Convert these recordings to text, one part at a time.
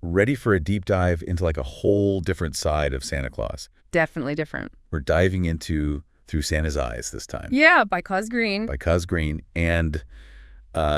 ready for a deep dive into like a whole different side of Santa Claus. Definitely different. We're diving into Through Santa's Eyes this time. Yeah, by Coz Green. By Coz Green. And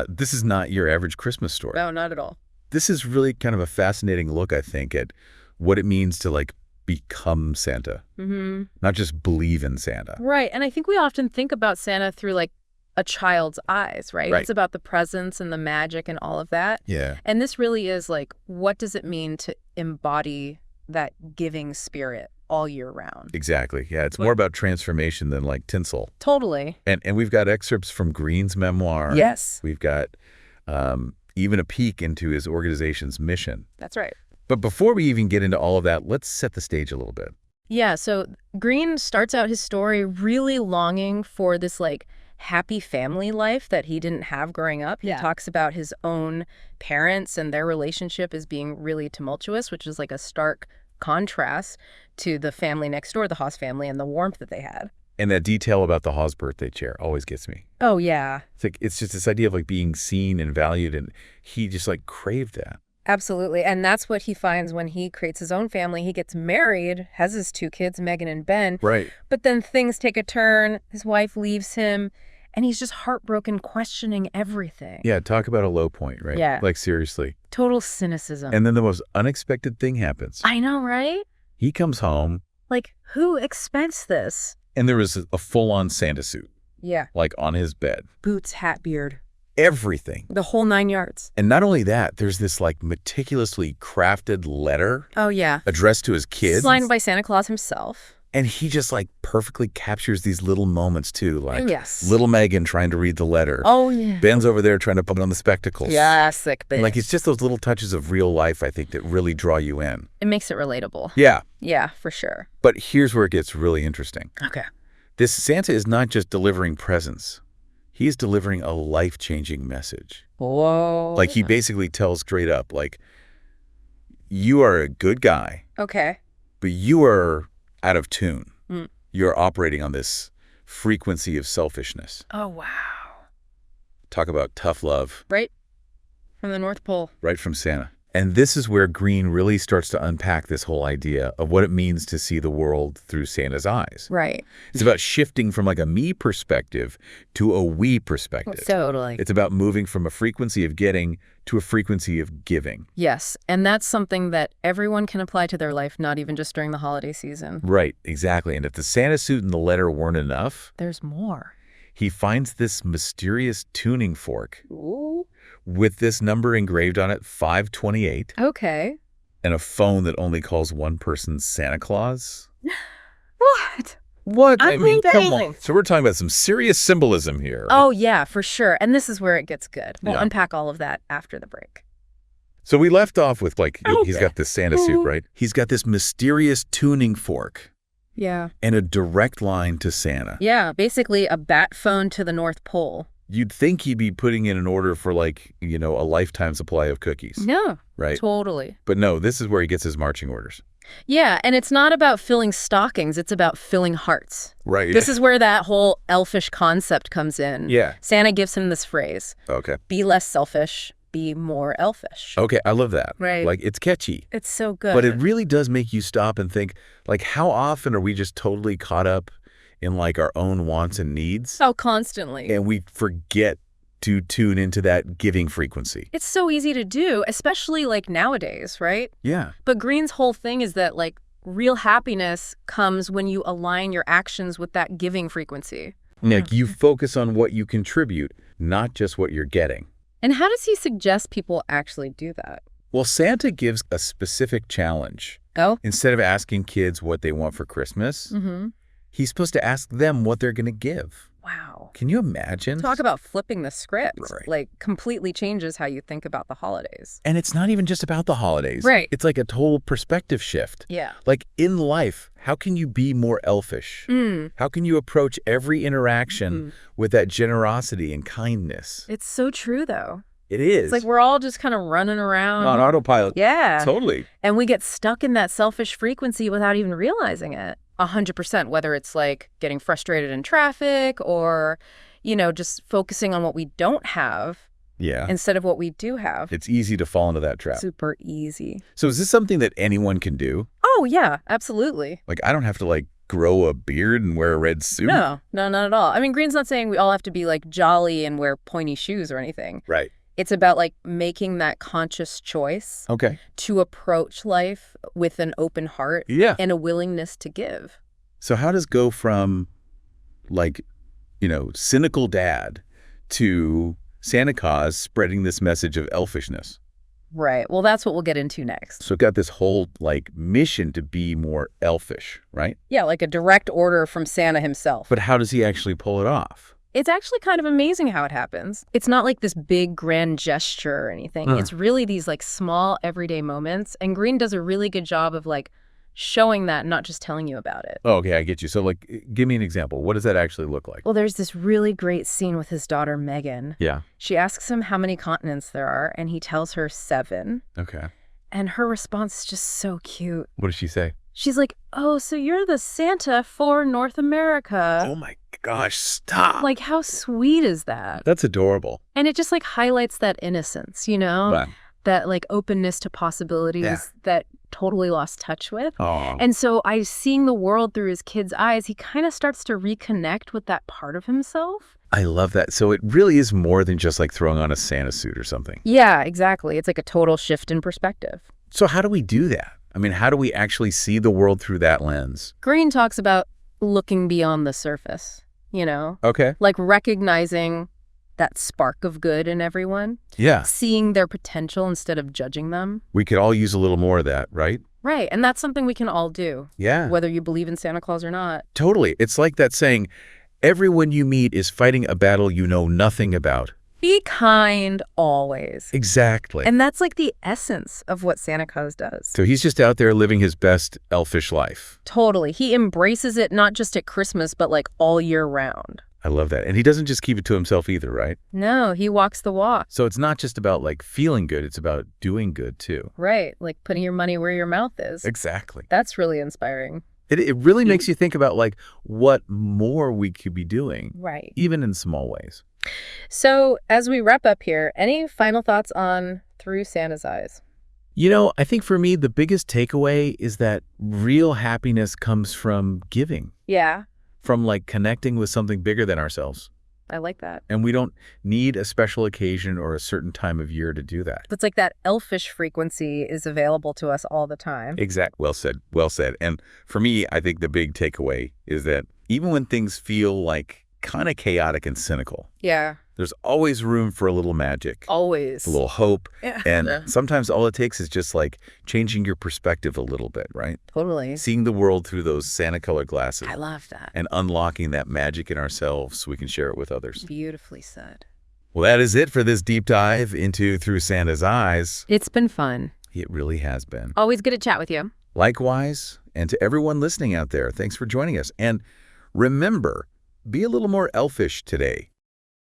this is not your average Christmas story. No, not at all. This is really kind of a fascinating look, I think, at what it means to like become Santa, not just believe in Santa. Right. And I think we often think about Santa through like a child's eyes, right? It's about the presents and the magic and all of that. Yeah. And this really is like, what does it mean to embody that giving spirit all year round? Exactly. Yeah. It's more about transformation than like tinsel. Totally. And we've got excerpts from Green's memoir. Yes. We've got even a peek into his organization's mission. That's right. But before we even get into all of that, let's set the stage a little bit. Yeah. So Green starts out his story really longing for this like happy family life that he didn't have growing up. He talks about his own parents and their relationship as being really tumultuous, which is like a stark contrast to the family next door, the Haas family, and the warmth that they had. And that detail about the Haas birthday chair always gets me. Oh, yeah. It's just this idea of like being seen and valued, and he just like craved that. Absolutely. And that's what he finds when he creates his own family. He gets married, has his 2 kids, Megan and Ben. Right. But then things take a turn. His wife leaves him, and he's just heartbroken, questioning everything. Yeah, talk about a low point, right? Yeah. Like, seriously. Total cynicism. And then the most unexpected thing happens. I know, right? He comes home. Like, who expects this? And there was a full-on Santa suit. Yeah. Like, on his bed. Boots, hat, beard. Everything. The whole 9 yards. And not only that, there's this like meticulously crafted letter. Oh, yeah. Addressed to his kids. Signed by Santa Claus himself. And he just like perfectly captures these little moments too. Like yes. little Megan trying to read the letter. Oh, yeah. Ben's over there trying to put on the spectacles. Yeah, sick bitch. Like it's just those little touches of real life, I think, that really draw you in. It makes it relatable. Yeah. Yeah, for sure. But here's where it gets really interesting. Okay. This Santa is not just delivering presents. He is delivering a life-changing message. Whoa. Like he basically tells straight up, like, you are a good guy. Okay. But you are out of tune. You're operating on this frequency of selfishness. Oh, wow. Talk about tough love. Right from the North Pole. Right from Santa. And this is where Green really starts to unpack this whole idea of what it means to see the world through Santa's eyes. Right. It's about shifting from like a me perspective to a we perspective. Totally. It's about moving from a frequency of getting to a frequency of giving. Yes. And that's something that everyone can apply to their life, not even just during the holiday season. Right. Exactly. And if the Santa suit and the letter weren't enough, there's more. He finds this mysterious tuning fork. Ooh. With this number engraved on it, 528. Okay. And a phone that only calls one person Santa Claus. What? What? I mean, come on. So we're talking about some serious symbolism here. Right? Oh, yeah, for sure. And this is where it gets good. We'll unpack all of that after the break. So we left off with, like, he's got this Santa suit, right? He's got this mysterious tuning fork. Yeah. And a direct line to Santa. Yeah, basically a bat phone to the North Pole. You'd think he'd be putting in an order for, like, you know, a lifetime supply of cookies. No. Right? Totally. But no, this is where he gets his marching orders. Yeah, and it's not about filling stockings. It's about filling hearts. Right. This is where that whole elfish concept comes in. Yeah. Santa gives him this phrase. Okay. Be less selfish, be more elfish. Okay, I love that. Right. Like, it's catchy. It's so good. But it really does make you stop and think, like, how often are we just totally caught up in, like, our own wants and needs? Oh, constantly. And we forget to tune into that giving frequency. It's so easy to do, especially, like, nowadays, right? Yeah. But Green's whole thing is that, like, real happiness comes when you align your actions with that giving frequency. Now, you focus on what you contribute, not just what you're getting. And how does he suggest people actually do that? Well, Santa gives a specific challenge. Oh? Instead of asking kids what they want for Christmas, he's supposed to ask them what they're going to give. Wow. Can you imagine? Talk about flipping the script. Right. Like, completely changes how you think about the holidays. And it's not even just about the holidays. Right. It's like a total perspective shift. Yeah. Like, in life, how can you be more elfish? How can you approach every interaction with that generosity and kindness? It's so true, though. It is. It's like we're all just kind of running around. On autopilot. Yeah. Totally. And we get stuck in that selfish frequency without even realizing it. 100%, whether it's like getting frustrated in traffic or, you know, just focusing on what we don't have Yeah. instead of what we do have. It's easy to fall into that trap. Super easy. So is this something that anyone can do? Oh, yeah, absolutely. Like, I don't have to, like, grow a beard and wear a red suit? No, not at all. I mean, Green's not saying we all have to be, like, jolly and wear pointy shoes or anything. Right. It's about, like, making that conscious choice to approach life with an open heart and a willingness to give. So how does go from, like, cynical dad to Santa Claus spreading this message of elfishness? Right. Well, that's what we'll get into next. So it got this whole, like, mission to be more elfish, right? Yeah, like a direct order from Santa himself. But how does he actually pull it off? It's actually kind of amazing how it happens. It's not like this big grand gesture or anything. It's really these, like, small everyday moments. And Green does a really good job of, like, showing that, not just telling you about it. Oh, okay, I get you. So, like, give me an example. What does that actually look like? Well, there's this really great scene with his daughter, Megan. Yeah. She asks him how many continents there are, and he tells her 7. Okay. And her response is just so cute. What does she say? She's like, oh, so you're the Santa for North America. Oh, my gosh, stop. Like, how sweet is that? That's adorable. And it just, like, highlights that innocence, Right. That, like, openness to possibilities that totally lost touch with. Oh. And so seeing the world through his kid's eyes, he kind of starts to reconnect with that part of himself. I love that. So it really is more than just, like, throwing on a Santa suit or something. Yeah, exactly. It's like a total shift in perspective. So how do we do that? I mean, how do we actually see the world through that lens? Green talks about looking beyond the surface, Okay. Like recognizing that spark of good in everyone. Yeah. Seeing their potential instead of judging them. We could all use a little more of that, right? Right. And that's something we can all do. Yeah. Whether you believe in Santa Claus or not. Totally. It's like that saying, everyone you meet is fighting a battle you know nothing about. Be kind always. Exactly. And that's like the essence of what Santa Claus does. So he's just out there living his best elfish life. Totally. He embraces it not just at Christmas, but like all year round. I love that. And he doesn't just keep it to himself either, right? No, he walks the walk. So it's not just about, like, feeling good. It's about doing good, too. Right. Like putting your money where your mouth is. Exactly. That's really inspiring. It really makes you think about, like, what more we could be doing. Right. Even in small ways. So as we wrap up here, any final thoughts on Through Santa's Eyes? I think for me, the biggest takeaway is that real happiness comes from giving. Yeah. From, like, connecting with something bigger than ourselves. I like that. And we don't need a special occasion or a certain time of year to do that. It's like that elfish frequency is available to us all the time. Exact. Well said. Well said. And for me, I think the big takeaway is that even when things feel like kind of chaotic and cynical, there's always room for a little magic. Always. A little hope. Yeah. And sometimes all it takes is just, like, changing your perspective a little bit, right? Totally. Seeing the world through those Santa-colored glasses. I love that. And unlocking that magic in ourselves so we can share it with others. Beautifully said. Well, that is it for this deep dive into Through Santa's Eyes. It's been fun. It really has been. Always good to chat with you. Likewise, and to everyone listening out there, thanks for joining us. And remember, be a little more elfish today.